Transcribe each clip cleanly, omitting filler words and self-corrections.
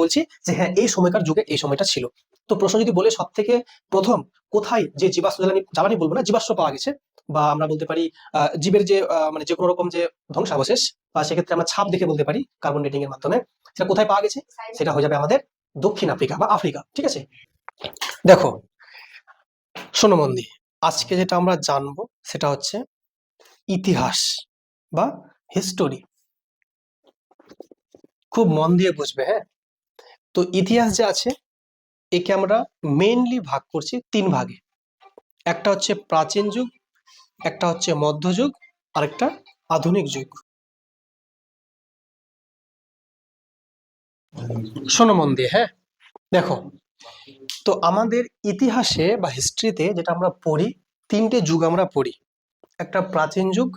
বলছি যে হ্যাঁ এই সময়কার যুগে এই সময়টা ছিল। তো প্রশ্ন যদি বলে সব থেকে প্রথম কোথায় যে জীবাশ্ম জ্বালানি জ্বালানি বলবো না, জীবাশ্ম পাওয়া গেছে, বা আমরা বলতে পারি জীবের যে মানে যে কোনো রকম যে ধ্বংসাবশেষ, বা সেক্ষেত্রে আমরা ছাপ দেখে বলতে পারি কার্বন ডেটিং এর মাধ্যমে, সেটা কোথায় পাওয়া গেছে? সেটা হয়ে যাবে আমাদের দক্ষিণ আফ্রিকা বা আফ্রিকা। ঠিক আছে, দেখো শোনো মন দিয়ে, আজকে যেটা আমরা জানবো সেটা হচ্ছে ইতিহাস বা হিস্টোরি। খুব মন দিয়ে বুঝবে, হ্যাঁ। তো ইতিহাস যে আছে একে আমরা মেইনলি ভাগ করছি তিন ভাগে। একটা হচ্ছে প্রাচীন যুগ, একটা হচ্ছে মধ্যযুগ, আর একটা আধুনিক যুগ। শোনো মন দিয়ে, হ্যাঁ। দেখো, তো আমাদের ইতিহাসে বা হিস্ট্রিতে যেটা আমরা পড়ি, তিনটে যুগ আমরা পড়ি। একটা প্রাচীন যুগ,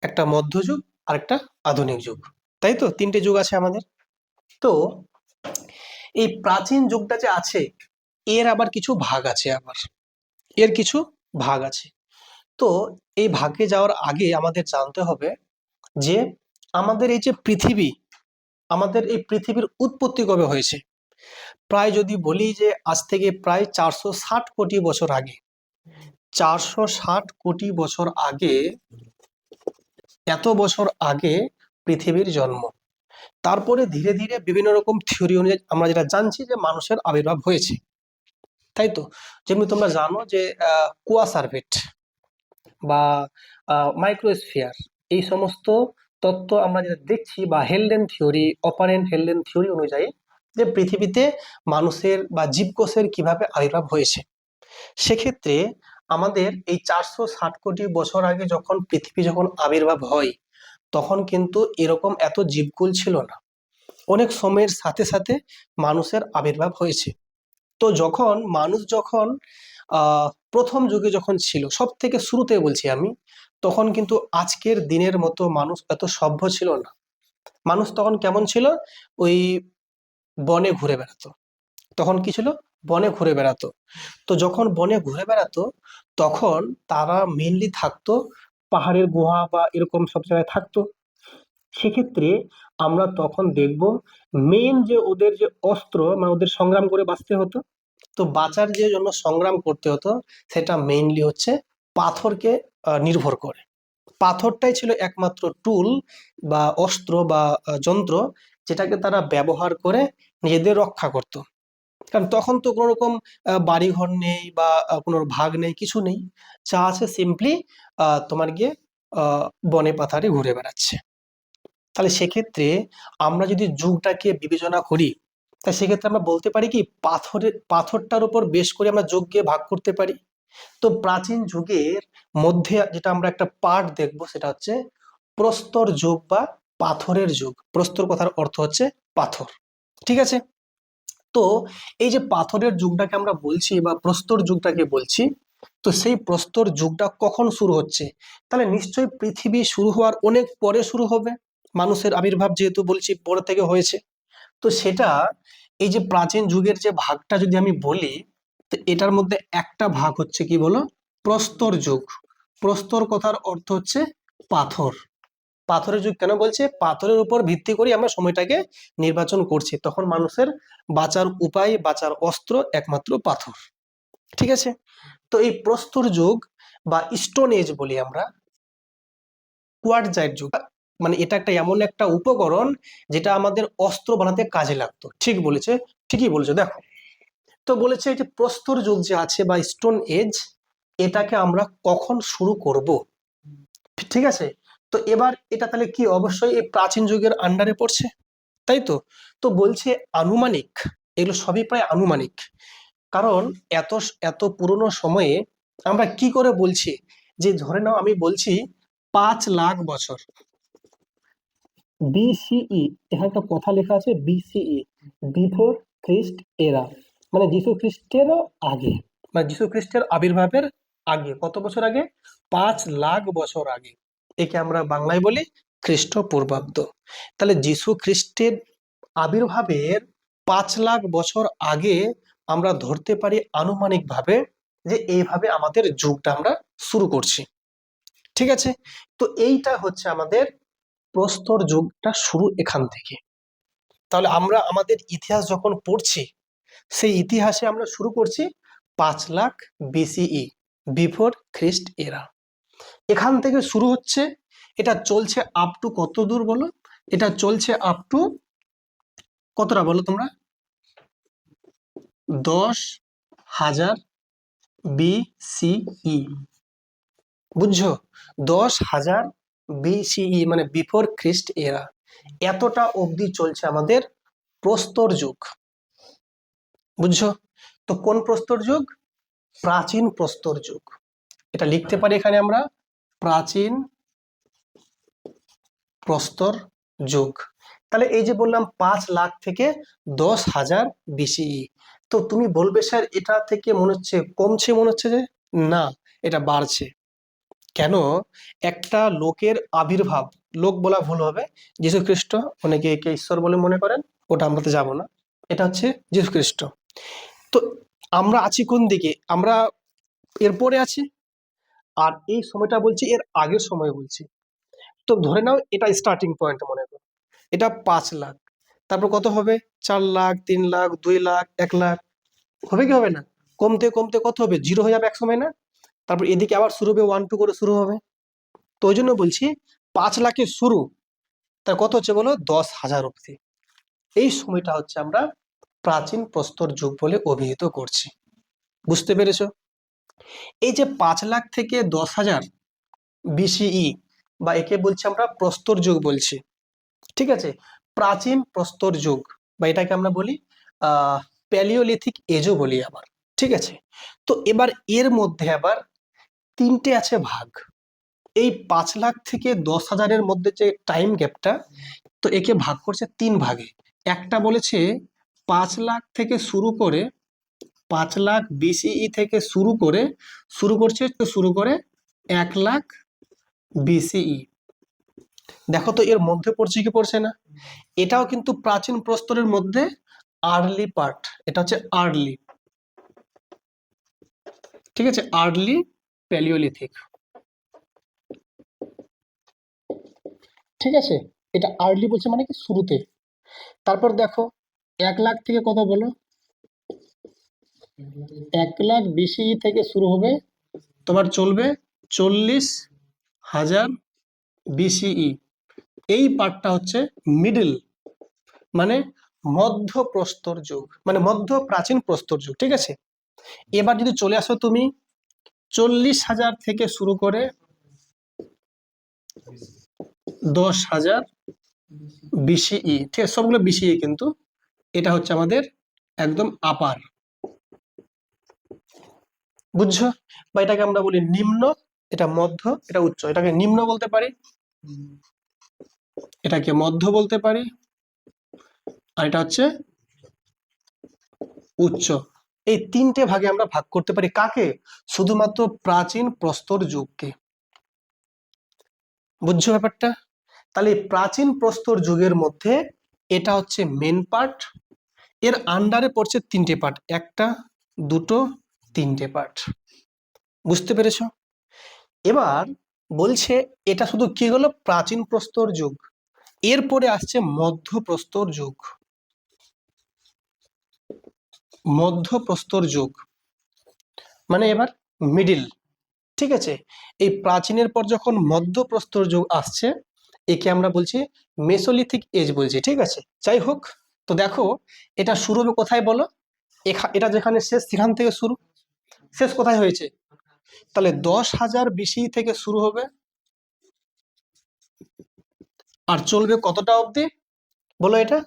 একটা মধ্যযুগ, আর একটা আধুনিক যুগ। তাই তো, তিনটে যুগ আছে আমাদের। তো এই প্রাচীন যুগটা যে আছে এর আবার কিছু ভাগ আছে, আবার এর কিছু ভাগ আছে। তো এই ভাগে যাওয়ার আগে আমাদের জানতে হবে যে আমাদের এই যে পৃথিবী, আমাদের এই পৃথিবীর উৎপত্তি কবে হয়েছে। প্রায় যদি বলি যে আজ থেকে প্রায় 460 কোটি বছর আগে, 460 কোটি বছর আগে, এত বছর আগে পৃথিবীর জন্ম। তারপরে ধীরে ধীরে বিভিন্ন রকম থিওরি অনুযায়ী আমরা যেটা জানছি যে মানুষের আবির্ভাব হয়েছে। তাই তো, যেমনি তোমরা জানো যে কুয়া সার্ভেট বা মাইক্রোস্ফিয়ার, এই সমস্ত তত্ত্ব আমরা যেটা দেখছি, বা হেলডেন থিওরি, অপারেন্ট হেলডেন থিওরি অনুযায়ী যে পৃথিবীতে মানুষের বা জীবকোষের কিভাবে আবির্ভাব হয়েছে। সেক্ষেত্রে আমাদের এই 460 কোটি বছর আগে যখন পৃথিবী যখন আবির্ভাব হয়, তখন কিন্তু এরকম এত জীবকুল ছিল না। অনেক সময়ের সাথে সাথে মানুষের আবির্ভাব হয়েছে। তো যখন মানুষ যখন প্রথম যুগে যখন ছিল, সব থেকে শুরুতে বলছি আমি, তখন কিন্তু আজকের দিনের মতো মানুষ এত সভ্য ছিল না। মানুষ তখন কেমন ছিল? ওই বনে ঘুরে বেড়াতো। তখন কি ছিল? বনে ঘুরে বেড়াতো। তো যখন বনে ঘুরে বেড়াতো, তখন তারা মেইনলি থাকতো পাহাড়ের গুহা বা এরকম সব জায়গায় থাকতো। সেক্ষেত্রে আমরা তখন দেখব মেইন যে ওদের যে অস্ত্র, মানে ওদের সংগ্রাম করে বাঁচতে হতো। তো বাঁচার যে জন্য সংগ্রাম করতে হতো, সেটা মেইনলি হচ্ছে পাথরকে নির্ভর করে। পাথরটাই ছিল একমাত্র টুল বা অস্ত্র বা যন্ত্র, যেটাকে তারা ব্যবহার করে নিজেদের রক্ষা করত। কারণ তখন তো কোনো রকম বাড়িঘর নেই বা কোনো ভাগ নেই, কিছু নেই। যা আছে সিম্পলি তোমার গিয়ে আহ, বনে পাথারে ঘুরে বেড়াচ্ছে। তাহলে সেক্ষেত্রে আমরা যদি যুগটাকে বিবেচনা করি, তাহলে সেক্ষেত্রে আমরা বলতে পারি কি পাথরটার উপর বেশ করে আমরা যুগকে ভাগ করতে পারি। তো প্রাচীন যুগের মধ্যে যেটা আমরা একটা পার্ট দেখবো, সেটা হচ্ছে প্রস্তর যুগ বা পাথরের যুগ। প্রস্তর কথার অর্থ হচ্ছে পাথর। ঠিক আছে, তো এই যে পাথরের যুগটাকে আমরা বলছি বা প্রস্তর যুগটাকে বলছি, তো সেই প্রস্তর যুগটা কখন শুরু হচ্ছে? তাহলে নিশ্চয়ই পৃথিবী শুরু হওয়ার অনেক পরে শুরু হবে। মানুষের আবির্ভাব যেহেতু বলছি পরে থেকে হয়েছে, তো সেটা এই যে প্রাচীন যুগের যে ভাগটা যদি আমি বলি, তো এটার মধ্যে একটা ভাগ হচ্ছে কি বলো? প্রস্তর যুগ। প্রস্তর কথার অর্থ হচ্ছে পাথর। পাথরের যুগ কেন বলছে? পাথরের উপর ভিত্তি করে আমরা সময়টাকে নির্বাচন করছি। তখন মানুষের বাঁচার উপায়, বাঁচার অস্ত্র একমাত্র পাথর। ঠিক আছে, তো এই প্রস্তর যুগ বা স্টোন এজ বলি আমরা, কোয়ার্টজাইট যুগ, মানে এটা একটা এমন একটা উপকরণ যেটা আমাদের অস্ত্র বানাতে কাজে লাগতো। ঠিক বলেছে, ঠিকই বলেছে। দেখো, তো বলেছে এই যে প্রস্তর যুগ যে আছে বা স্টোন এজ, এটাকে আমরা কখন শুরু করব? ঠিক আছে, তো এবার এটা তাহলে কি অবশ্যই এই প্রাচীন যুগের আন্ডারে পড়ছে, তাই তো? তো বলছে আনুমানিক, এগুলো সবই প্রায় আনুমানিক। কারণ এত এত পুরনো সময়ে আমরা কি করে বলছি যে ধরে নাও আমি বলছি 5 লাখ বছর বিসিই, এখানে একটা কথা লেখা আছে বিসিই, বিফোর খ্রিস্ট এরা, মানে যীশু খ্রিস্টেরও আগে, মানে যীশু খ্রিস্টের আবির্ভাবের আগে। কত বছর আগে? 5 লাখ বছর আগে। একে আমরা বাংলায় বলি খ্রিস্টপূর্বাব্দ। তাহলে যীশু খ্রিস্টের আবির্ভাবের 5 লাখ বছর আগে আমরা ধরতে পারি আনুমানিক ভাবে যে এইভাবে আমাদের যুগটা আমরা শুরু করছি। ঠিক আছে, তো এইটা হচ্ছে আমাদের প্রস্তর যুগটা শুরু এখান থেকে। তাহলে আমরা আমাদের ইতিহাস যখন পড়ছি, সেই ইতিহাসে আমরা শুরু করছি 5 লাখ বিসিই, বিফোর খ্রিস্ট এরা। এখান থেকে শুরু হচ্ছে, এটা চলছে আপ টু কত দূর বলো? এটা চলছে আপ টু কতটা বলো তোমরা? 10,000 বিসিই। বুঝছো? 10,000 বিসিই মানে বিফোর খ্রিস্ট এরা। এতটা অবধি চলছে আমাদের প্রস্তর যুগ। বুঝছো? তো কোন প্রস্তর যুগ? প্রাচীন প্রস্তর যুগ। এটা লিখতে পারি এখানে আমরা, প্রাচীন প্রস্তর যুগ। তাহলে এই যে বললাম 5 লাখ থেকে 10,000 বিসিই, তো তুমি বলবে স্যার এটা থেকে মনে হচ্ছে কমছে, মনে হচ্ছে যে না, এটা বাড়ছে। কেন? একটা লোকের আবির্ভাব, লোক বলা ভুল হবে, যীশু খ্রিস্ট, অনেকে একে ঈশ্বর বলে মনে করেন, ওটা আমরা তো যাবো না, এটা হচ্ছে যীশু খ্রিস্ট। তো আমরা আছি কোন দিকে? আমরা এরপরে আছি, আর এই সময়টা বলছি এর আগের সময় বলছি। তো ধরে নাও এটা স্টার্টিং পয়েন্ট মনে করো, এটা 5 লাখ, তারপর কত হবে? 4 লাখ, 3 লাখ, 2 লাখ, 1 লাখ, হবে কি হবে না? কমতে কমতে কত হবে? 0 হয়ে যাবে এক সময় না? তারপর এদিকে আবার শুরু হবে, 1 2 করে শুরু হবে। তো ওই জন্য বলছি 5 লাখের শুরু, তার কত হচ্ছে বলো? 10,000 অব্দি। এই সময়টা হচ্ছে আমরা প্রাচীন প্রস্তর যুগ বলে অভিহিত করছি। বুঝতে পেরেছো? এই যে 5 লাখ থেকে 10,000 বিসিই, বা একে বলছি আমরা প্রস্তর যুগ বলছি, ঠিক আছে? প্রাচীন প্রস্তর যুগ, বা এটাকে আমরা বলি প্যালিওলিথিক এজও বলি আবার, ঠিক আছে? তো এবার এর মধ্যে আবার 3টে আছে ভাগ। এই 5 লাখ থেকে 10,000-এর মধ্যে যে টাইম গ্যাপটা, তো একে ভাগ করছে 3 ভাগে। একটা বলেছে 5 লাখ থেকে শুরু করে, 5 লাখ বিসিই থেকে শুরু করে 1 লাখ বিসিই। দেখো তো এর মধ্যে পড়ছে কি পড়ছে না? এটাও কিন্তু প্রাচীন প্রস্তরের মধ্যে আর্লি পার্ট, এটা হচ্ছে আর্লি, ঠিক আছে? আর্লি প্যালিওলিথিক, ঠিক আছে? এটা আর্লি বলছে মানে কি শুরুতে। তারপর দেখো 1 লাখ থেকে কত বলো? 1 লাখ বিসিই থেকে শুরু হবে, তোমার চলবে 40,000 বিসিই। এই পার্টটা হচ্ছে মিডল, মানে মধ্য প্রস্তর যুগ, মানে মধ্য প্রাচীন প্রস্তর যুগ, ঠিক আছে? এবার যদি চলে আসো তুমি 40,000 থেকে শুরু করে 10,000 বিসিই, ঠিক আছে? সবগুলো বিসিই, কিন্তু এটা হচ্ছে আমাদের একদম আপার। বুঝছো? বা এটাকে আমরা বলি নিম্ন, এটা মধ্য, এটা উচ্চ। এটাকে নিম্ন বলতে পারি, এটাকে মধ্য বলতে পারি, আর এটা হচ্ছে উচ্চ। এই 3টে ভাগে আমরা ভাগ করতে পারি। কাকে? শুধুমাত্র প্রাচীন প্রস্তর যুগকে। বুঝছো ব্যাপারটা? তাহলে প্রাচীন প্রস্তর যুগের মধ্যে এটা হচ্ছে মেন পার্ট, এর আন্ডারে পড়ছে 3টে পার্ট, 1টা 2টো 3টে পার্ট। বুঝতে পেরেছো? এবার বলছে এটা শুধু কি হলো? প্রাচীন প্রস্তর যুগ। এরপরে আসছে মধ্য প্রস্তর যুগ। মধ্য প্রস্তর যুগ মানে এবার মিডিল, ঠিক আছে? এই প্রাচীনের পর যখন মধ্য প্রস্তর যুগ আসছে, একে আমরা বলছি মেসোলিথিক এজ বলছি, ঠিক আছে? যাই হোক, তো দেখো এটা শুরু হবে কোথায় বলো? এটা যেখানে শেষ সেখান থেকে শুরু, শেষ কোথায় হয়েছে? তাহলে 10,000 বিসি থেকে শুরু হবে, আর চলবে কতটা অবধি বলো? এটা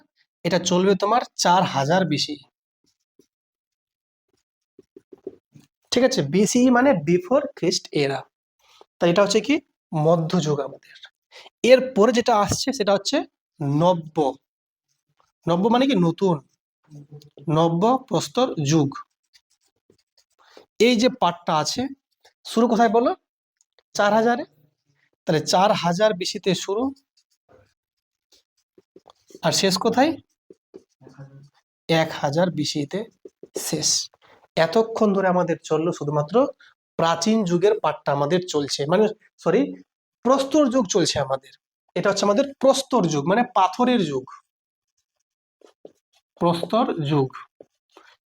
এটা চলবে তোমার 4,000 বিসি, ঠিক আছে? বিসি মানে বিফোর খ্রিস্ট এরা। তাই এটা হচ্ছে কি মধ্যযুগ আমাদের। এরপরে যেটা আসছে সেটা হচ্ছে নব্য। নব্য মানে কি নতুন, নব্য প্রস্তর যুগ। এই যে পার্টটা আছে, শুরু কোথায় বলো? 4,000-এ। তাহলে 4,000 বিসিতে শুরু, আর শেষ কোথায়? 1,000 বিসিতে শেষ। এতক্ষণ ধরে আমাদের চললো শুধুমাত্র প্রাচীন যুগের পাঠটা আমাদের চলছে, মানে সরি, প্রস্তর যুগ চলছে আমাদের। এটা হচ্ছে আমাদের প্রস্তর যুগ, মানে পাথরের যুগ। প্রস্তর যুগ।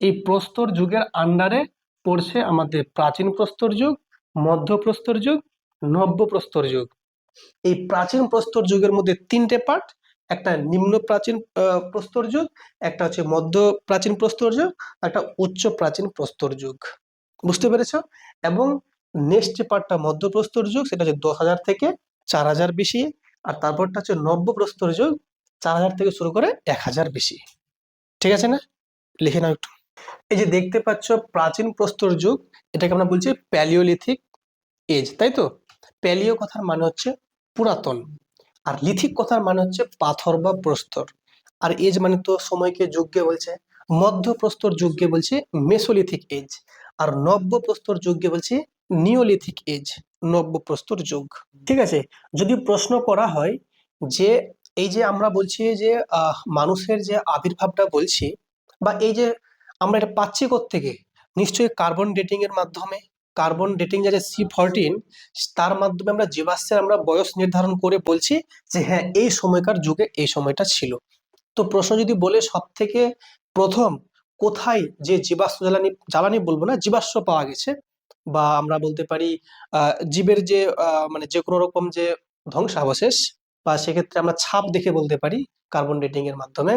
এই প্রস্তর যুগের আন্ডারে পড়ছে আমাদের প্রাচীন প্রস্তর যুগ, মধ্য প্রস্তর যুগ, নব্য প্রস্তর যুগ। এই প্রাচীন প্রস্তর যুগের মধ্যে তিনটে পার্ট, একটা নিম্ন প্রাচীন প্রস্তর যুগ, একটা হচ্ছে মধ্য প্রাচীন প্রস্তর যুগ, একটা উচ্চ প্রাচীন প্রস্তর যুগ। বুঝতে পেরেছো? এবং নেক্সট যে পার্টটা মধ্য প্রস্তর যুগ, সেটা হচ্ছে 10,000 থেকে 4,000 বেশি। আর তারপরটা হচ্ছে নব্য প্রস্তর যুগ, 4,000 থেকে শুরু করে 1,000 বেশি। ঠিক আছে না? লিখে নাও একটু। এই যে দেখতে পাচ্ছ প্রাচীন প্রস্তর যুগ, এটাকে আমরা বলছি প্যালিওলিথিক এজ, তাই তো? প্যালিও কথার মানে হচ্ছে পুরাতন, আর লিথিক কথার মানে হচ্ছে পাথর বা প্রস্তর, আর এজ মানে তো সময়কে যুগকে বলছে। মধ্য প্রস্তর যুগকে বলছে মেসোলিথিক এজ, আর নব্য প্রস্তর যুগকে বলছে নিওলিথিক এজ, নব্য প্রস্তর যুগ। ঠিক আছে? যদি প্রশ্ন করা হয় যে এই যে আমরা বলছি যে মানুষের যে আবির্ভাবটা বলছি, বা এই যে আমরা এটা পাচ্ছি কোত্থেকে, নিশ্চয়ই কার্বন ডেটিং এর মাধ্যমে। কার্বন ডেটিং যে C14, তার মাধ্যমে আমরা জীবাশ্মের আমরা বয়স নির্ধারণ করে বলছি যে হ্যাঁ এই সময়কার যুগে এই সময়টা ছিল। তো প্রশ্ন যদি বলে সব থেকে প্রথম কোথায় যে জীবাশ্ম জ্বালানি, জ্বালানি বলবো না, জীবাশ্ম পাওয়া গেছে, বা আমরা বলতে পারি জীবের যে মানে যে কোনো রকম যে ধ্বংসাবশেষ, বা সেক্ষেত্রে আমরা ছাপ দেখে বলতে পারি কার্বন ডেটিং এর মাধ্যমে,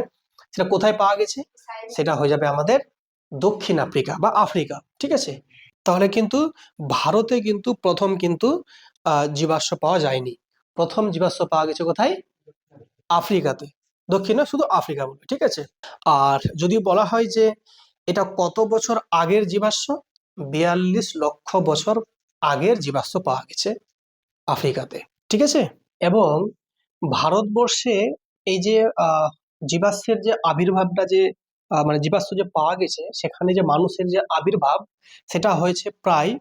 সেটা কোথায় পাওয়া গেছে, সেটা হয়ে যাবে আমাদের দক্ষিণ আফ্রিকা বা আফ্রিকা। ঠিক আছে? তাহলে কিন্তু ভারতে কিন্তু প্রথম কিন্তু জীবাশ্ম পাওয়া যায়নি। প্রথম জীবাশ্ম পাওয়া গেছে কোথায়? আফ্রিকাতে। দক্ষিণে শুধু আফ্রিকা বলে। ঠিক আছে? আর যদি বলা হয় যে এটা কত বছর আগের জীবাশ্ম, 42 লক্ষ বছর আগের জীবাশ্ম পাওয়া গেছে আফ্রিকাতে। ঠিক আছে? এবং ভারতবর্ষে এই যে জীবাশ্মের যে আবির্ভাবটা যে মানে জীবাশ্ম যে পাওয়া গেছে, সেখানে যে মানুষের যে আবির্ভাব, সেটা হয়েছে প্রায়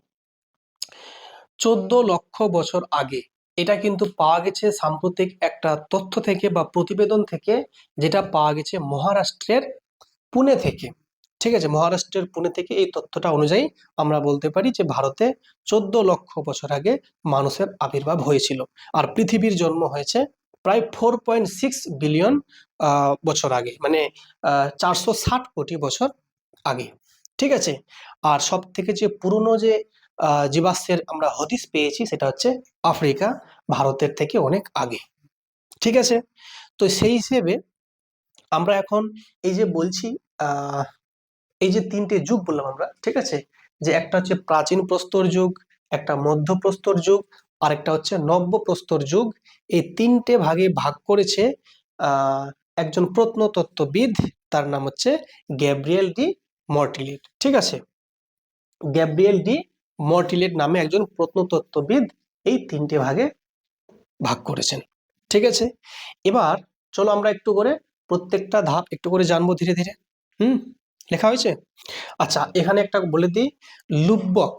14 লক্ষ বছর আগে। এটা কিন্তু পাওয়া গেছে সাম্প্রতিক একটা তথ্য থেকে বা প্রতিবেদন থেকে, যেটা পাওয়া গেছে মহারাষ্ট্রের পুনে থেকে। ঠিক আছে? মহারাষ্ট্রের পুনে থেকে এই তথ্যটা অনুযায়ী আমরা বলতে পারি যে ভারতে 14 লক্ষ বছর আগে মানুষের আবির্ভাব হয়েছিল। আর পৃথিবীর জন্ম হয়েছে প্রায় 4.6 বিলিয়ন বছর আগে, মানে 460 কোটি বছর আগে। ঠিক আছে? আর সব থেকে যে পুরনো যে জীবাশ্মের আমরা হদিস পেয়েছি, সেটা হচ্ছে আফ্রিকা, ভারতের থেকে অনেক আগে। ঠিক আছে? তো সেই হিসেবে আমরা এখন এই যে বলছি আহ এই যে তিনটে যুগ বললাম আমরা, ঠিক আছে, যে একটা হচ্ছে প্রাচীন প্রস্তর যুগ, একটা মধ্য প্রস্তর যুগ, আর একটা হচ্ছে নব্য প্রস্তর যুগ। এই তিনটে ভাগে ভাগ করেছে আহ একজন প্রত্নতত্ত্ববিদ, তার নাম হচ্ছে গ্যাব্রিয়েল ডি মর্টিলিট। ঠিক আছে? গ্যাব্রিয়েল ডি মর্টিলেট নামে একজন প্রত্নতত্ত্ববিদ এই তিনটে ভাগে ভাগ করেছেন। ঠিক আছে? এবার চলো আমরা একটু করে প্রত্যেকটা ধাপ একটু করে জানবো ধীরে ধীরে। হুম, লেখা হয়েছে? আচ্ছা, এখানে একটা বলে দিই, লুব্বক।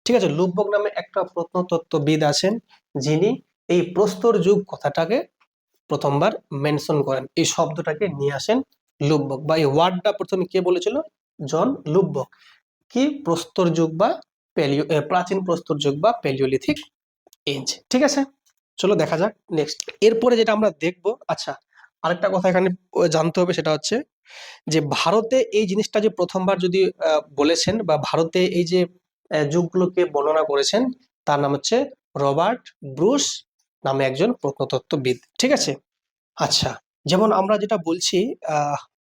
ঠিক আছে? লুব্বক নামে একটা প্রত্নতত্ত্ববিদ আছেন, যিনি এই প্রস্তর যুগ কথাটাকে প্রথমবার মেনশন করেন, এই শব্দটাকে নিয়ে আসেন লুব্বক, বা এই ওয়ার্ডটা প্রথমে কে বলেছিল? জন লুব্বক। কি? প্রস্তর যুগ বা প্রাচীন প্রস্তর যুগ বা প্যালিওলিথিক এজ। ঠিক আছে? চলো দেখা যাক নেক্সট। এরপরে যেটা আমরা দেখবো, আচ্ছা আরেকটা কথা এখানে জানতে হবে, সেটা হচ্ছে যে ভারতে এই জিনিসটা যে প্রথমবার যদি বলেছেন, বা ভারতে এই যে যুগগুলোকে বর্ণনা করেছেন, তার নাম হচ্ছে রবার্ট ব্রুস নামে একজন প্রত্নতত্ত্ববিদ। ঠিক আছে? আচ্ছা, যেমন আমরা যেটা বলছি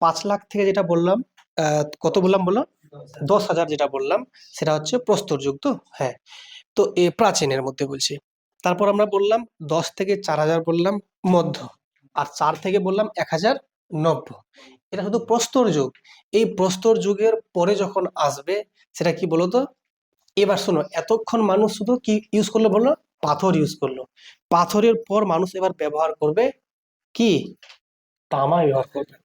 5 লাখ থেকে যেটা বললাম, কত বললাম বলো? 10,000 যেটা বললাম, সেটা হচ্ছে প্রস্তর যুগ। তো হ্যাঁ, তো এ প্রাচীনের মধ্যে বলছি। তারপর আমরা বললাম 10 থেকে 4,000 বললাম মধ্য, আর 4 থেকে বললাম 1,000 নব্য। এটা শুধু প্রস্তর যুগ। এই প্রস্তর যুগের পরে যখন আসবে, সেটা কি বলতো? এবার শোনো, এতক্ষণ মানুষ শুধু কি ইউজ করলো বলো? পাথর ইউজ করলো। পাথরের পর মানুষ এবার ব্যবহার করবে কি? তামা ব্যবহার করবে,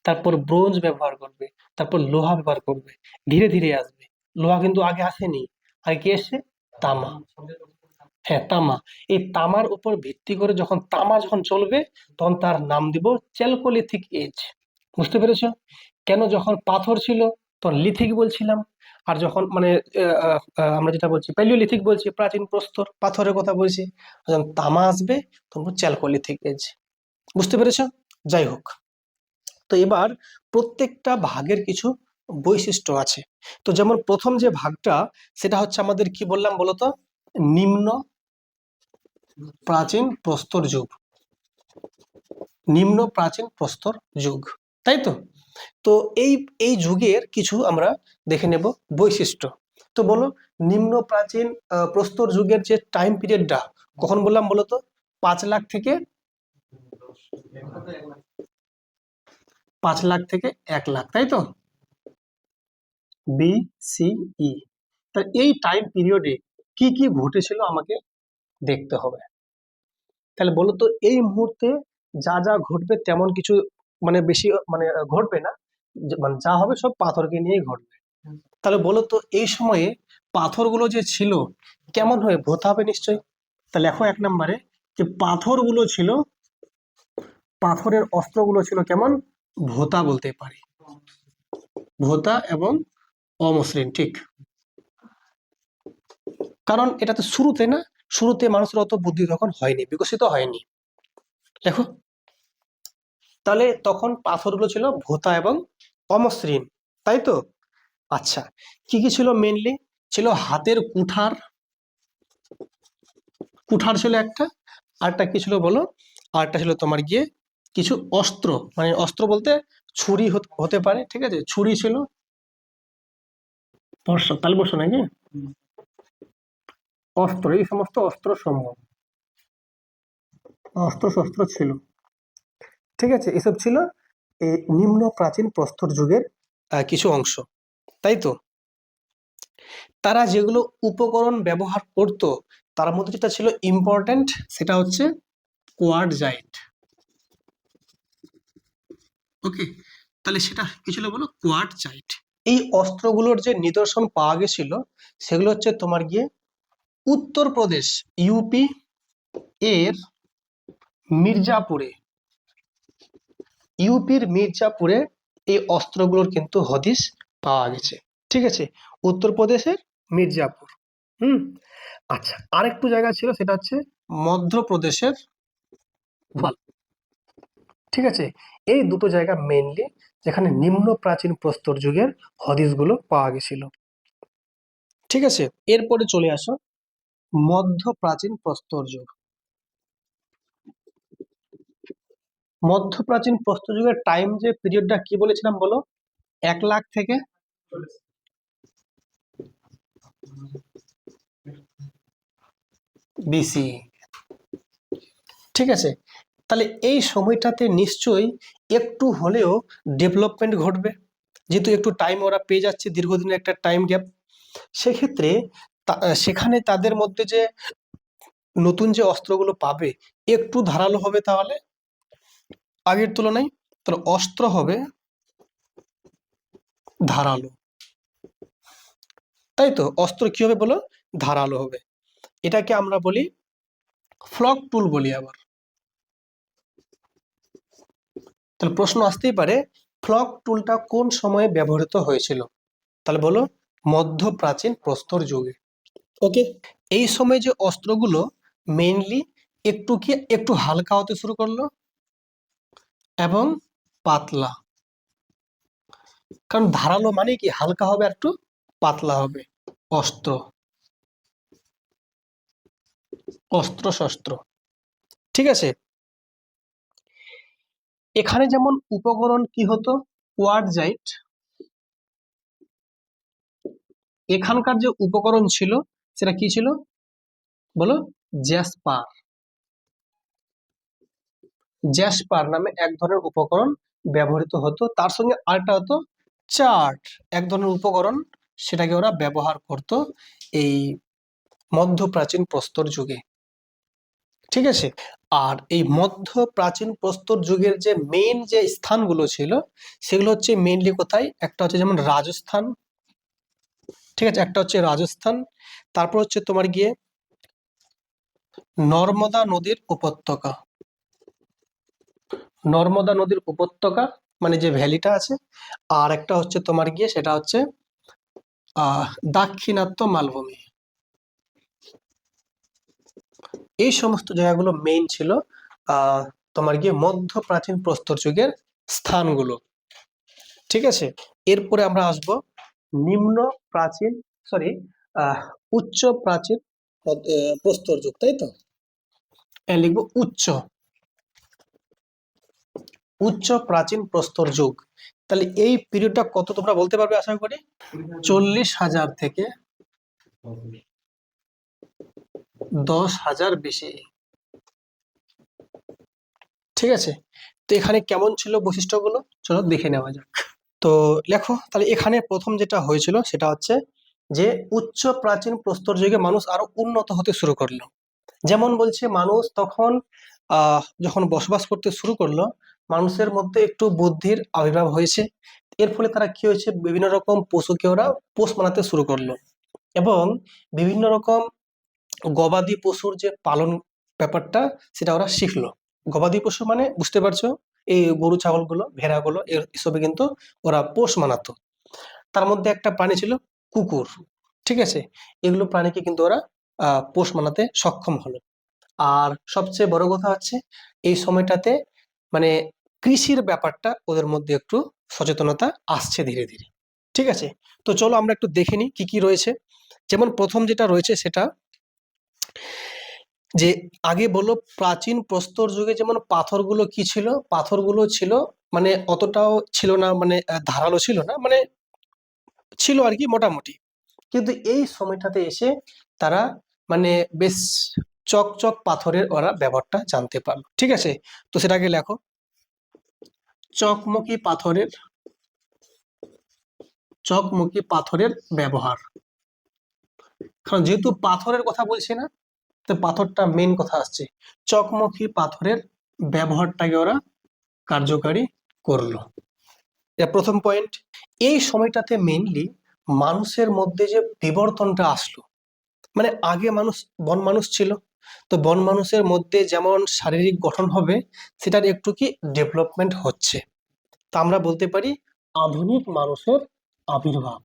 তারপর ব্রোঞ্জ ব্যবহার করবে, তারপর লোহা ব্যবহার করবে। ধীরে ধীরে আসবে। লোহা কিন্তু আগে আসেনি, আগে কি এসছে? তামা। হ্যাঁ, তামা। এই তামার উপর ভিত্তি করে যখন তামা যখন চলবে, তখন তার নাম দিব চ্যালকোলিথিক এজ। বুঝতে পেরেছো? কেন? যখন পাথর ছিল তখন লিথিক বলছিলাম, আর যখন মানে আমরা যেটা বলছি প্যালিওলিথিক বলছি, প্রাচীন প্রস্তর পাথরের কথা বলছি, যখন তামা আসবে তখন চ্যালকোলিথিক এজ। বুঝতে পেরেছো? যাই হোক, তো এবার প্রত্যেকটা ভাগের কিছু বৈশিষ্ট্য আছে। তো যেমন প্রথম যে ভাগটা সেটা হচ্ছে আমাদের কি বললাম বলতো, নিম্ন প্রাচীন প্রস্তর যুগ। নিম্ন প্রাচীন প্রস্তর যুগ, তাই তো। তো এই এই যুগের কিছু আমরা দেখে নেব বৈশিষ্ট্য। তো বলো, নিম্ন প্রাচীন প্রস্তর যুগের যে টাইম পিরিয়ডটা কখন বললাম বলতো, 5 লাখ থেকে 1 লাখ, তাই তো, BCE। তা এই টাইম পিরিয়ডে কি কি ঘটেছিল আমাকে দেখতে হবে। তাহলে বলো তো, এই মুহূর্তে যা যা ঘটবে তেমন কিছু মানে বেশি মানে ঘটবে না, মানে যা হবে সব পাথরকে নিয়েই ঘটবে। তাহলে বলো তো, এই সময়ে পাথরগুলো যে ছিল কেমন হয়ে ভোতা হবে নিশ্চয়ই। তাহলে লেখো 1 নম্বরে যে পাথরগুলো ছিল, পাথরের অস্ত্রগুলো ছিল কেমন, ভোতা বলতে পারি, ভোতা এবং অমসৃণ, ঠিক। কারণ এটা তো শুরুতে না, শুরুতে মানুষের অত বুদ্ধি তখন হয়নি, বিকশিত হয়নি। দেখো, তাহলে তখন পাথরগুলো ছিল ভোতা এবং অমসৃণ, তাই তো। আচ্ছা, কি কি ছিল মেইনলি, ছিল হাতের কুঠার, কুঠার ছিল একটা, আরেকটা কি ছিল বলো, আরেকটা ছিল তোমার গিয়ে কিছু অস্ত্র, মানে অস্ত্র বলতে ছুরি হতে পারে, ঠিক আছে, ছুরি ছিল, বর্ষা, তাহলে বর্ষা নাকি অস্ত্র, এই সমস্ত অস্ত্র সমূহ, অস্ত্র শস্ত্র ছিল, ঠিক আছে, এসব ছিল এই নিম্ন প্রাচীন প্রস্তর যুগের কিছু অংশ, তাই তো। তারা যেগুলো উপকরণ ব্যবহার করত তার মধ্যে যেটা ছিল ইম্পর্টেন্ট সেটা হচ্ছে কোয়ার্টজাইট। ওকে, তাহলে সেটা কি ছিল বলো, কোয়ার্টজাইট। এই অস্ত্রগুলোর যে নিদর্শন পাওয়া গেছিল সেগুলো হচ্ছে তোমার গিয়ে উত্তরপ্রদেশ, ইউপি এর মির্জাপুরে, ইউপির মির্জাপুরে এই অস্ত্রগুলোর কিন্তু হদিস পাওয়া গেছে, ঠিক আছে, উত্তরপ্রদেশের মির্জাপুর। হুম, আচ্ছা, আরেকটু জায়গা ছিল সেটা হচ্ছে মধ্যপ্রদেশের ভোপাল, ঠিক আছে। এই দুটো জায়গা মেইনলি যেখানে নিম্ন প্রাচীন প্রস্তর যুগের হদিসগুলো পাওয়া গেছিল, ঠিক আছে। এরপরে চলে আসো মধ্য প্রাচীন প্রস্তর যুগ। মধ্য প্রাচীন প্রস্তর যুগের টাইম যে পিরিয়ডটা কি বলেছিলাম বলো, 1 লাখ থেকে BC, ঠিক আছে। তাহলে এই সময়টাতে নিশ্চয়ই একটু হলেও ডেভেলপমেন্ট ঘটবে, যেহেতু একটু টাইম ওরা পেয়ে যাচ্ছে, দীর্ঘদিনের একটা টাইম গ্যাপ। সেক্ষেত্রে সেখানে তাদের মধ্যে যে নতুন যে অস্ত্রগুলো পাবে একটু ধারালো হবে, তাহলে আগের তুলনায় তার অস্ত্র হবে ধারালো, তাই তো। অস্ত্র কি হবে বলো, ধারালো হবে। এটাকে আমরা বলি ফ্লক টুল বলি আবার। তাহলে প্রশ্ন আসতেই পারে, ফ্লক টুলটা কোন সময়ে ব্যবহৃত হয়েছিল, তাহলে বলো মধ্য প্রাচীন প্রস্তর যুগে। ওকে, এই সময় যে অস্ত্রগুলো মেইনলি একটু হালকা হতে শুরু করলো এবং পাতলা, কারণ ধারালো মানে কি হালকা হবে আর একটু পাতলা হবে। অস্ত্র, অস্ত্র শস্ত্র, ঠিক আছে। এখানে যেমন উপকরণ কি হতো, কোয়ার্টজাইট, এখানকার যে উপকরণ ছিল সেটা কি ছিল বলো, জ্যাসপার, জ্যাসপার নামে এক ধরনের উপকরণ ব্যবহৃত হতো, তার সঙ্গে আরেকটা হতো চার্ট, এক ধরনের উপকরণ, সেটাকে ওরা ব্যবহার করত এই মধ্য প্রাচীন প্রস্তর যুগে, ঠিক আছে। আর এই মধ্য প্রাচীন প্রস্তর যুগের যে মেইন যে স্থানগুলো ছিল সেগুলো হচ্ছে মেইনলি কোথায়, একটা হচ্ছে যেমন রাজস্থান, ঠিক আছে, একটা হচ্ছে রাজস্থান, তারপর হচ্ছে তোমার গিয়ে নর্মদা নদীর উপত্যকা, নর্মদা নদীর উপত্যকা মানে যে ভ্যালিটা আছে, আর একটা হচ্ছে তোমার গিয়ে সেটা হচ্ছে দাক্ষিণাত্য মালভূমি। এই সমস্ত জায়গাগুলো মেইন ছিল তোমার গিয়ে মধ্য প্রাচীন প্রস্তর যুগের স্থানগুলো। ঠিক আছে, এরপরে আমরা আসব নিম্ন প্রাচীন, সরি, উচ্চ প্রাচীন প্রস্তর যুগ, তাই তো? লিখবো উচ্চ, উচ্চ প্রাচীন প্রস্তর যুগ। তাহলে এই পিরিয়ডটা কত তোমরা বলতে পারবে আশা করি? 40,000 থেকে 10,000 BCE। ঠিক আছে, তো এখানে কেমন ছিল বৈশিষ্ট্যগুলো, চলো দেখে নেওয়া যাক। তো লেখো, তাহলে এখানে প্রথম যেটা হয়েছিল সেটা হচ্ছে যে উচ্চ প্রাচীন প্রস্তর যুগে মানুষ আরো উন্নত হতে শুরু করলো। যেমন বলছে মানুষ তখন যখন বসবাস করতে শুরু করলো, মানুষের মধ্যে একটু বুদ্ধির আবির্ভাব হয়েছে। এর ফলে তারা কি হয়েছে, বিভিন্ন রকম পশুকে ওরা পোষ মানাতে শুরু করলো, এবং বিভিন্ন রকম গবাদি পশুর যে পালন ব্যাপারটা সেটা ওরা শিখলো। গবাদি পশু মানে বুঝতে পারছো, এই গরু ছাগলগুলো, ভেড়াগুলো, এসবে কিন্তু ওরা পোষ মানাতো। তার মধ্যে একটা প্রাণী ছিল কুকুর। ঠিক আছে, এগুলো প্রাণীকে কিন্তু ওরা পোষ মানাতে সক্ষম হলো। আর সবচেয়ে বড় কথা হচ্ছে এই সময়টাতে মানে কৃষির ব্যাপারটা ওদের মধ্যে একটু সচেতনতা আসছে ধীরে ধীরে। ঠিক আছে, তো চলো আমরা একটু দেখে নিই কি কি রয়েছে। যেমন প্রথম যেটা রয়েছে সেটা যে আগে বললো প্রাচীন প্রস্তর যুগে যেমন পাথরগুলো কি ছিল, পাথরগুলো ছিল মানে অতটাও ছিল না, মানে ধারালো ছিল না, মানে ছিল আর কি মোটামুটি। কিন্তু এই সময়টাতে এসে তারা মানে বেশ চকচক পাথরের ওরা ব্যবহারটা জানতে পারলো। ঠিক আছে, তো সেটাকে লেখো, চকমকি পাথরের, চকমকি পাথরের ব্যবহার। কারণ যেহেতু পাথরের কথা বলছি না, তো পাথরটা মেন কথা আসছে, চকমকি পাথরের ব্যবহারটাকে ওরা কার্যকারী করলো। এটা প্রথম পয়েন্ট। এই সময়টাতে মেইনলি মানুষের মধ্যে যে বিবর্তনটা আসলো, মানে আগে মানুষ বন মানুষ ছিল, তো বন মানুষের মধ্যে যেমন শারীরিক গঠন হবে সেটার একটু কি ডেভেলপমেন্ট হচ্ছে, তা আমরা বলতে পারি আধুনিক মানুষের আবির্ভাব।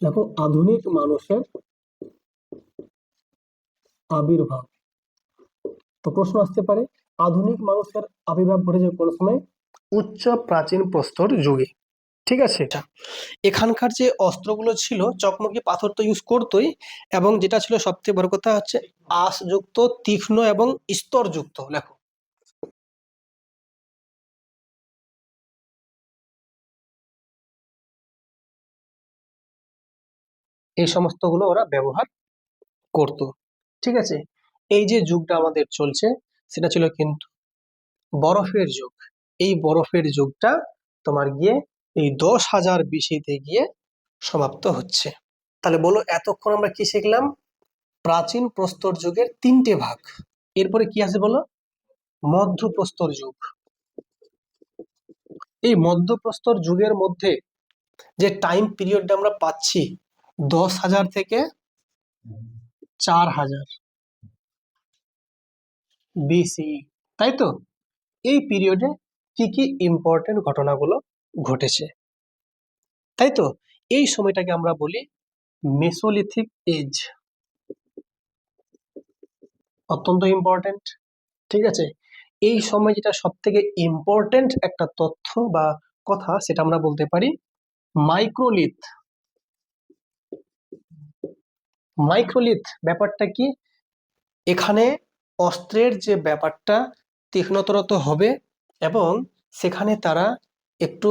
দেখো, আধুনিক মানুষের আবির্ভাব। তো প্রশ্ন আসতে পারে আধুনিক মানুষের আবির্ভাব ঘটেছে কোন সময়? উচ্চ প্রাচীন প্রস্তর যুগে। ঠিক আছে, এখানকার যে অস্ত্রগুলো ছিল চকমকি পাথর তো ইউজ করতোই, এবং যেটা ছিল সবচেয়ে বড় কথা হচ্ছে আঁশযুক্ত, তীক্ষ্ণ এবং স্তরযুক্ত। লেখো, এই সমস্তগুলো ওরা ব্যবহার করত। ঠিক আছে, এই যে যুগটা আমাদের চলছে সেটা ছিল কিন্তু বরফের যুগ। এই বরফের যুগটা তোমার গিয়ে এই 10,000 BC-তে গিয়ে সমাপ্ত হচ্ছে। তাহলে বলো এতক্ষণ আমরা কি শিখলাম? প্রাচীন প্রস্তর যুগের তিনটে ভাগ। এরপরে কি আছে বলো? মধ্যপ্রস্তর যুগ। এই মধ্যপ্রস্তর যুগের মধ্যে যে টাইম পিরিয়ডটা আমরা পাচ্ছি 10,000 থেকে 4,000 BCE, তাই তো? এই পিরিয়ডে কি কি ইম্পর্টেন্ট ঘটনাগুলো ঘটেছে, তাই তো? এই সময়টাকে আমরা বলি মেসোলিথিক এজ। অত্যন্ত ইম্পর্টেন্ট। ঠিক আছে, এই সময় যেটা সব থেকে ইম্পর্টেন্ট একটা তথ্য বা কথা সেটা আমরা বলতে পারি মাইক্রোলিথ। মাইক্রোলিথ ব্যাপারটা কি? এখানে অস্ত্রের যে ব্যাপারটা তীক্ষ্ণতর তো হবে, এবং সেখানে তারা একটু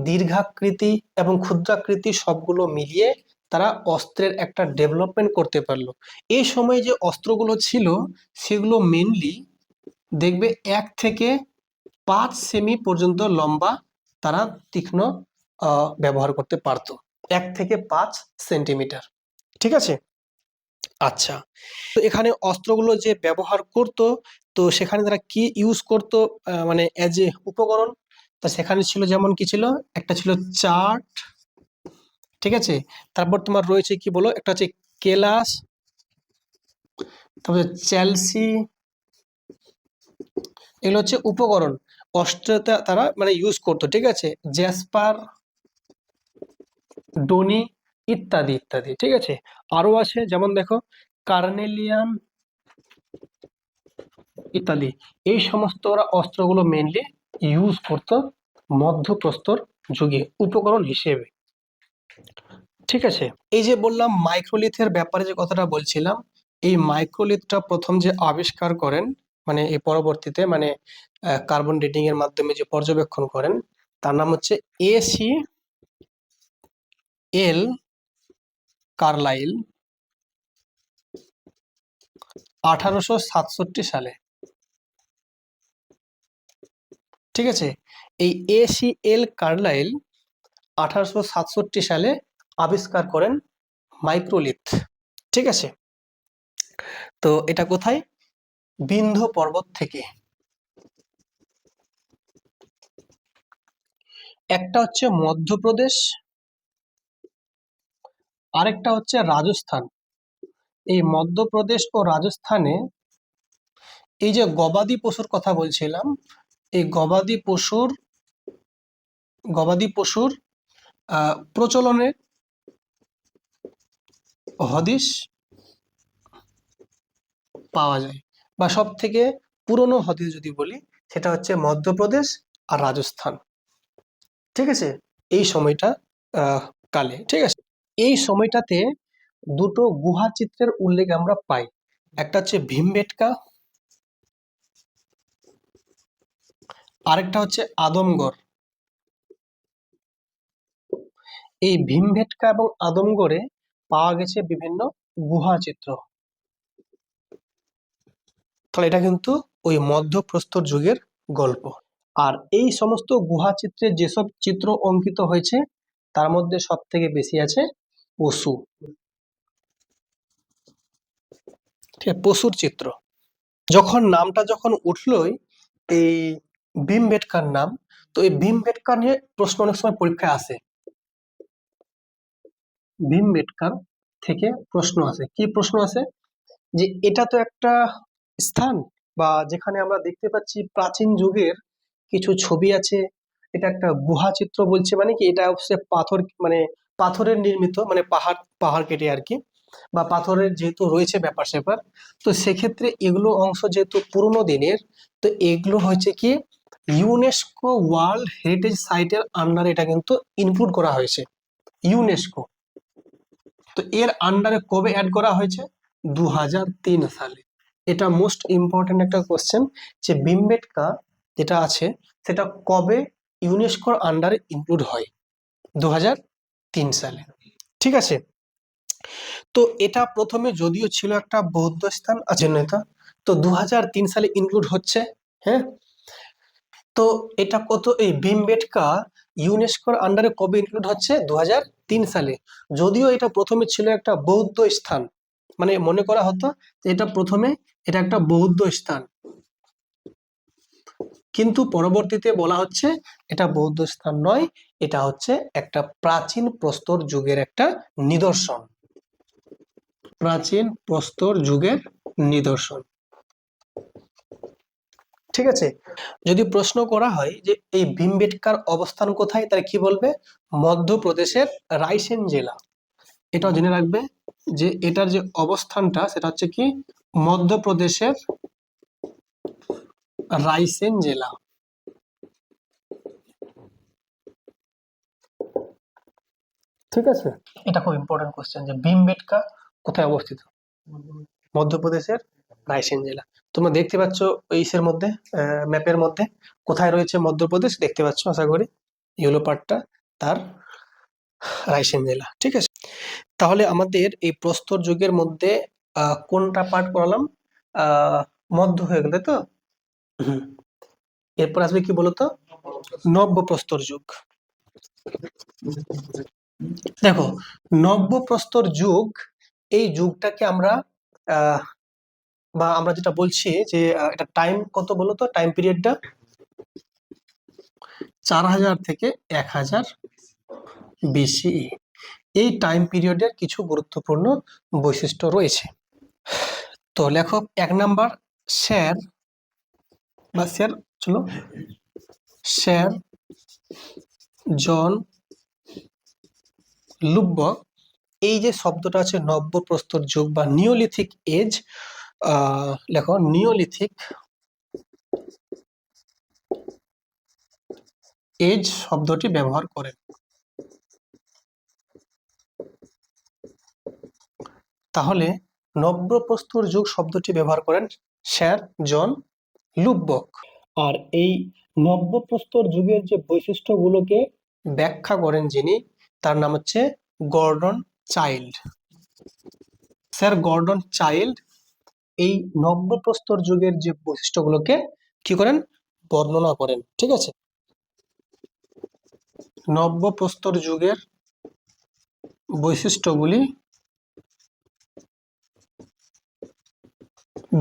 দীর্ঘাকৃতি এবং ক্ষুদ্রাকৃতি সবগুলো মিলিয়ে তারা অস্ত্রের একটা ডেভেলপমেন্ট করতে পারলো। এই সময় যে অস্ত্রগুলো ছিল সেগুলো মেনলি দেখবে 1 থেকে 5 সেমি পর্যন্ত লম্বা তারা তীক্ষ্ণ ব্যবহার করতে পারতো, 1 থেকে 5 সেন্টিমিটার। ঠিক আছে, আচ্ছা, তো এখানে অস্ত্রগুলো যে ব্যবহার করত, তো সেখানে তারা কি ইউজ করত মানে এজ এ উপকরণ? তা সেখানে ছিল যেমন কি ছিল, একটা ছিল চার্ট। ঠিক আছে, তারপর তোমার রয়েছে কি বলো, একটা হচ্ছে কেলাস, তারপর চ্যালসি। এগুলো হচ্ছে উপকরণ, অস্ত্রটা তারা মানে ইউজ করতো। ঠিক আছে, জ্যাসপার, ডনি, ইত্যাদি ইত্যাদি। ঠিক আছে, আরো আছে যেমন দেখো কার্নেলিয়ান ইত্যাদি। এই সমস্ত ওরা অস্ত্রগুলো মেনলি ইউজ করতো মধ্যপ্রস্তর যুগে উপকরণ হিসেবে। ঠিক আছে, এই যে বললাম মাইক্রোলিথের ব্যাপারে যে কথাটা বলছিলাম, এই মাইক্রোলিথটা প্রথম যে আবিষ্কার করেন, মানে এই পরবর্তীতে মানে কার্বন ডেটিং এর মাধ্যমে যে পর্যবেক্ষণ করেন, তার নাম হচ্ছে এসি এল কার্লাইল 1867 সালে। ঠিক আছে, এই এসি এল কার্লাইল 1867 সালে আবিষ্কার করেন মাইক্রোলিথ। ঠিক আছে, তো এটা কোথায়? বিন্ধ্য পর্বত থেকে। একটা হচ্ছে মধ্যপ্রদেশ, আরেকটা হচ্ছে রাজস্থান। এই মধ্যপ্রদেশ ও রাজস্থানে এই যে গবাদি পশুর কথা বলছিলাম, এই গবাদি পশুর প্রচলনের হদিশ পাওয়া যায়, বা সব থেকে পুরনো হদিশ যদি বলি সেটা হচ্ছে মধ্যপ্রদেশ আর রাজস্থান। ঠিক আছে, এই সময়টা কালে। ঠিক আছে, এই সময়টাতে দুটো গুহা চিত্রের উল্লেখ আমরা পাই। একটা হচ্ছে ভীমবেটকা, আরেকটা হচ্ছে আদমগড়। এই ভীমবেটকা এবং আদমগড়ে পাওয়া গেছে বিভিন্ন গুহা চিত্র। তাহলে এটা কিন্তু ওই মধ্যপ্রস্তর যুগের গল্প। আর এই সমস্ত গুহা চিত্রে যেসব চিত্র অঙ্কিত হয়েছে তার মধ্যে সব থেকে বেশি আছে পশু। ঠিক আছে, পশুর চিত্র। যখন উঠলোই এই ভীমবেটকার নাম, তো এই ভীমবেটকা নিয়ে প্রশ্ন অনেক সময় পরীক্ষায় আসে। ভীমবেটকার থেকে প্রশ্ন আসে, কি প্রশ্ন আসে? যে এটা তো একটা স্থান বা যেখানে আমরা দেখতে পাচ্ছি প্রাচীন যুগের কিছু ছবি আছে, এটা একটা গুহা চিত্র বলছে, মানে কি এটা হচ্ছে পাথর, মানে পাথরের নির্মিত, মানে পাহাড় পাহাড় কেটে আর কি, বা পাথরের যেহেতু রয়েছে ব্যাপার স্যাপার, তো সেক্ষেত্রে এগুলো অংশ যেহেতু পুরোনো দিনের, তো এগুলো হচ্ছে কি ইউনেস্কো ওয়ার্ল্ড হেরিটেজ সাইটের আন্ডারে এটা কিন্তু ইনক্লুড করা হয়েছে, ইউনেস্কো। তো এর আন্ডারে কবে অ্যাড করা হয়েছে? 2003 সালে। এটা মোস্ট ইম্পর্টেন্ট একটা কোশ্চেন, যে ভীমবেটকা যেটা আছে সেটা কবে ইউনেস্কোর আন্ডারে ইনক্লুড হয়? 2003 সালে। ঠিক আছে, তো এটা প্রথমে যদিও ছিল একটা বৌদ্ধ স্থান আছে নেতা, তো 2003 সালে ইনক্লুড হচ্ছে। হ্যাঁ, তো এটা কত, এই ভীমবেটকা ইউনেস্কোর আন্ডারে কবে ইনক্লুড হচ্ছে? 2003 সালে। যদিও এটা প্রথমে ছিল একটা বৌদ্ধ স্থান, মানে মনে করা হতো যে এটা প্রথমে এটা একটা বৌদ্ধ স্থান, কিন্তু পরবর্তীতে বলা হচ্ছে এটা বৌদ্ধ স্থান নয়, এটা হচ্ছে একটা প্রাচীন প্রস্তর যুগের একটা নিদর্শন, প্রাচীন প্রস্তর যুগের নিদর্শন। ঠিক আছে, যদি প্রশ্ন করা হয় যে এই ভীমবেটকার অবস্থান কোথায়, তাহলে কি বলবে? মধ্যপ্রদেশের রায়সেন জেলা। এটাও জেনে রাখবে যে এটার যে অবস্থানটা সেটা হচ্ছে কি মধ্যপ্রদেশের রায়সেন জেলা। ঠিক আছে, এটা খুব ইম্পর্টেন্ট কোশ্চেন যে ভীমবেটকা কোথায় অবস্থিত? মধ্যপ্রদেশের রায়সেন জেলা। তোমরা দেখতে পাচ্ছ ইসের মধ্যে, ম্যাপের মধ্যে কোথায় রয়েছে মধ্যপ্রদেশ, দেখতে পাচ্ছ আশা করি, ইয়েলো পার্টটা তার রায়সেন জেলা। ঠিক আছে, তাহলে আমাদের এই প্রস্তর যুগের মধ্যে কোনটা পার্ট করালাম? আহ মধ্য হয়ে গেল, তাই তো? হুম। এরপর আসবে কি বলতো? নব্য প্রস্তর যুগ। দেখো, নব্য প্রস্তর যুগ, এই যুগটাকে আমরা আহ বা আমরা যেটা বলছি যে এটা টাইম কত বলতো, টাইম পিরিয়ডটা 4000 থেকে 1000 বিসি। এই টাইম পিরিয়ডের কিছু গুরুত্বপূর্ণ বৈশিষ্ট্য রয়েছে। তো লেখক 1 নাম্বার, স্যার বা স্যার, চলো, স্যার জন লুব্বক, এই যে শব্দটা আছে নব্য প্রস্তর যুগ বা নিওলিথিক এজ, লেখো নিওলিথিক এজ শব্দটি ব্যবহার করেন? তাহলে নব্যপ্রস্তর যুগ শব্দটি ব্যবহার করেন স্যার জন লুবক। আর এই নব্যপ্রস্তর যুগের যে বৈশিষ্ট্যগুলোকে ব্যাখ্যা করেন যিনি, তার নাম হচ্ছে Gordon Childe. Sir Gordon Childe এই নব্যপ্রস্তর যুগের যে বৈশিষ্ট্যগুলোকে কি করেন, বর্ণনা করেন। ঠিক আছে, নব্যপ্রস্তর যুগের বৈশিষ্ট্যগুলি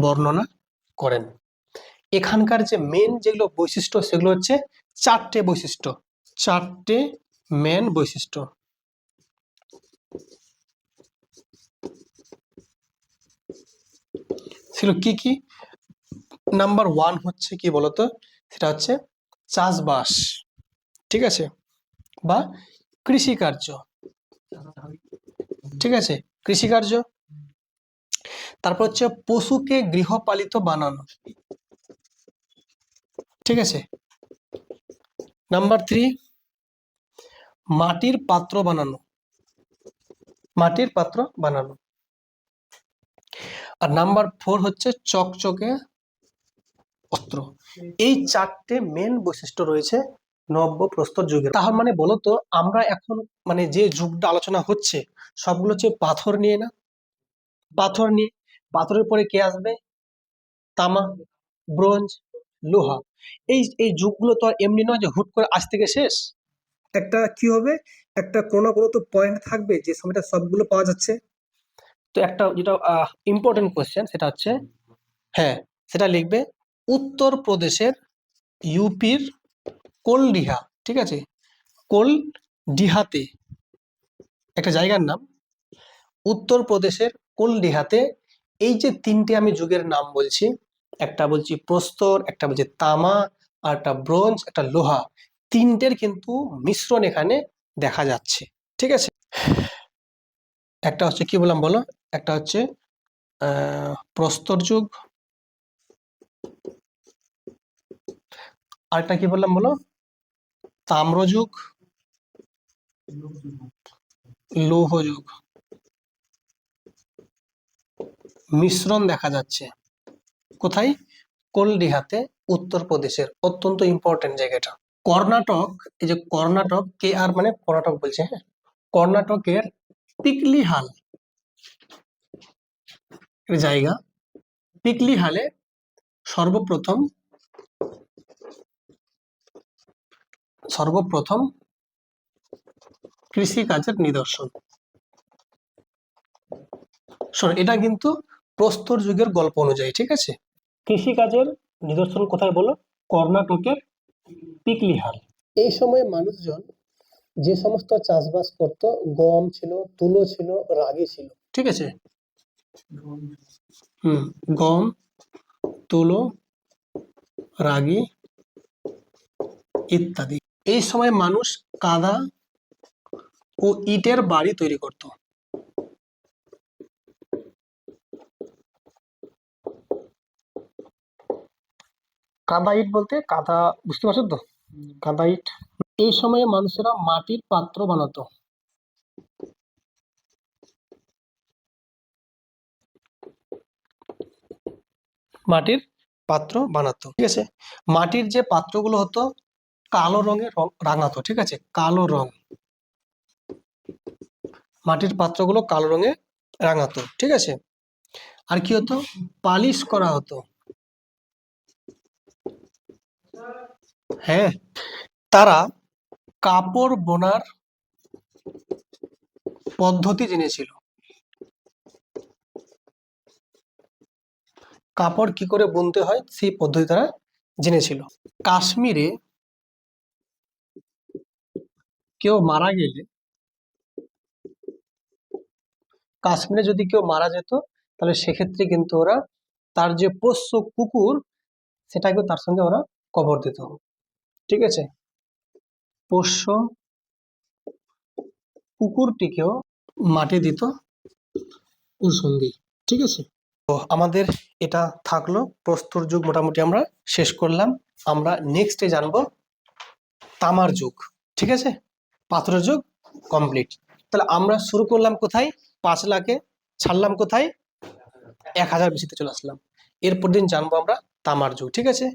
বর্ণনা করেন। এখানকার যে মেন যেগুলো বৈশিষ্ট্য সেগুলো হচ্ছে চারটে বৈশিষ্ট্য, চারটে মেন বৈশিষ্ট্য ছিল। কি কি? নাম্বার 1 হচ্ছে কি বলতো, সেটা হচ্ছে চাষবাস, ঠিক আছে, বা কৃষিকার্য। ঠিক আছে, কৃষিকার্য। তারপর হচ্ছে পশুকে গৃহপালিত বানানো। ঠিক আছে। নাম্বার 3 মাটির পাত্র বানানো, মাটির পাত্র বানানো। আর নাম্বার 4 হচ্ছে চকচকে অস্ত্র। এই চারটে মেন বৈশিষ্ট্য রয়েছে নব্যপ্রস্তর যুগের। তাহলে মানে বলতো আমরা এখন মানে যে যুগটা আলোচনা হচ্ছে সবগুলো হচ্ছে পাথর নিয়ে না, পাথর নিয়ে। পাথরের পরে কে আসবে? তামা, ব্রোঞ্জ, লোহা। এই এই যুগগুলো তো আর এমনি নয় যে হুট করে আজ থেকে শেষ। একটা কি হবে, একটা কোনো না কোনো তো পয়েন্ট থাকবে যে সময়টা সবগুলো পাওয়া যাচ্ছে। তো একটা যেটা ইম্পর্টেন্ট কোয়েশ্চেন সেটা হচ্ছে, হ্যাঁ সেটা লিখবে উত্তরপ্রদেশের ইউপির কোলডিহা। ঠিক আছে, কোলডিহাতে একটা জায়গার নাম, উত্তরপ্রদেশের কোলডিহাতে এই যে তিনটে আমি যুগের নাম বলছি, একটা বলছি প্রস্তর, একটা বলছি তামা, আর একটা ব্রোঞ্জ, একটা লোহা, তিনটের কিন্তু মিশ্রণ এখানে দেখা যাচ্ছে। ঠিক আছে, একটা হচ্ছে কি বললাম বলো, একটা হচ্ছে প্রস্তর যুগ, আরেকটা কি বললাম বলো, তাম্রযুগ, লৌহ যুগ। মিশ্রণ দেখা যাচ্ছে কোথায়? কোলডিহাতে, উত্তরপ্রদেশের অত্যন্ত ইম্পর্টেন্ট জায়গাটা। কর্ণাটক, এই যে কর্ণাটক, কে আর মানে কর্ণাটক বলছে, হ্যাঁ, কর্ণাটকের পিকলিহাল এর জায়গা, পিকলিহালে সর্বপ্রথম সর্বপ্রথম কৃষিকাজের নিদর্শন। শোনো, এটা কিন্তু প্রস্তর যুগের গল্প অনুযায়ী, ঠিক আছে। কৃষিকাজের নিদর্শন কোথায় বলো? কর্ণাটকের পিকলিহাল। এই সময় মানুষজন যে সমস্ত চাষবাস করত, গম ছিল, তুলো ছিল, রাগি ছিল। ঠিক আছে, গম, তুলো, রাগি ইত্যাদি। এই সময় মানুষ কাদা ও ইটের বাড়ি তৈরি করত। কাদা ইট বলতে কাদা, বুঝতে পারছো তো, কাদা ইট। এই সময়ে মানুষেরা মাটির পাত্র বানাতো। মাটির পাত্র বানাতো, ঠিক আছে। মাটির যে পাত্রগুলো হতো কালো রঙে রাঙাতো, ঠিক আছে, কালো রং। মাটির পাত্রগুলো কালো রঙে রাঙাতো, ঠিক আছে। আর কি হতো? পালিশ করা হতো। হ্যাঁ, তারা কাপড় বোনার পদ্ধতি জেনেছিল। কাপড় কি করে বুনতে হয় সেই পদ্ধতি তারা জেনেছিল। কাশ্মীরে কেউ মারা গেলে, কাশ্মীরে যদি কেউ মারা যেত তাহলে সেক্ষেত্রে কিন্তু ওরা তার যে পোষ্য কুকুর সেটাকে তার সঙ্গে ওরা কবর দিত। ঠিক আছে, পোষ্য কুকুরটিকেও মাটি দিত ওর সঙ্গেই। ঠিক আছে, তো আমাদের এটা থাকলো প্রস্তর যুগ, মোটামুটি আমরা শেষ করলাম। আমরা নেক্সটে জানবো তামার যুগ। ঠিক আছে, পাথরের যুগ কমপ্লিট। তাহলে আমরা শুরু করলাম কোথায়? 5 লাখে, ছাড়লাম কোথায়? 1000 BC তে চলে আসলাম। এরপর দিন জানবো আমরা তামার যুগ। ঠিক আছে।